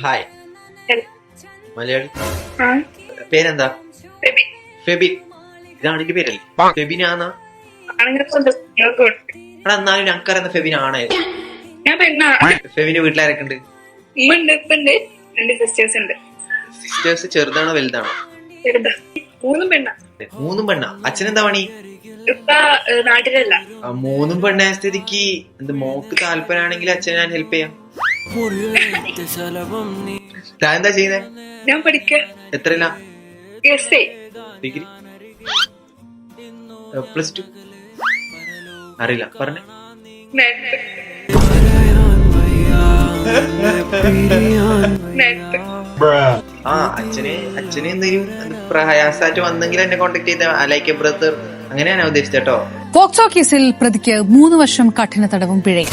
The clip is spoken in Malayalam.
ഹായ്. മലയാളി ആ, പേരെന്താ? ബേബി. ഫെബിൻ. ഇതാണ് എന്റെ പേരല്ലേ? ഫെബിനാന്നാ? ആണെങ്കില് കൊണ്ട് നിങ്ങൾക്ക് കൊടുത്തു. എടാ എന്നാലും ഞങ്ങൾക്കറിയുന്ന ഫെബിൻ ആണേ. ഞാൻ പെണ്ണാ. ഫെബിന്റെ വീട്ടിലാരൊക്കെ ഉണ്ട്? ഉമ്മ ഉണ്ട്, ഇപ്പ ഉണ്ട്, 2 സിസ്റ്റേഴ്സ് ഉണ്ട്. സിസ്റ്റേഴ്സ് ചെറുതാണോ വലുതാണോ? ചെറുതാ. 3 പെണ്ണാ. 3 പെണ്ണാ. അച്ഛനെന്താ പണി? ഇപ്പ നാട്ടിലല്ല. 3 പെണ്ണായ സ്ഥിതിക്ക് എന്ത് മോക്ക് താല്പര്യമാണെങ്കിൽ അച്ഛനെ ഞാൻ ഹെൽപ്പ് ചെയ്യാം. ഞാൻ എന്താ ചെയ്യുന്നേ? ഞാൻ പഠിക്ക. എത്രയില്ല? എസ് ഡിഗ്രി +2 അറിയില്ല പറഞ്ഞേ. ആ അച്ഛന് എന്തെങ്കിലും പ്രയാസമായിട്ട് വന്നെങ്കിൽ എന്നെ കോണ്ടാക്ട് ചെയ്ത ലൈക്ക് എ ബ്രദർ അങ്ങനെയാണ് ഉദ്ദേശിച്ചോ. പോക്സോ കേസിൽ പ്രതിക്ക് 3 വർഷം കഠിന തടവും പിഴയും.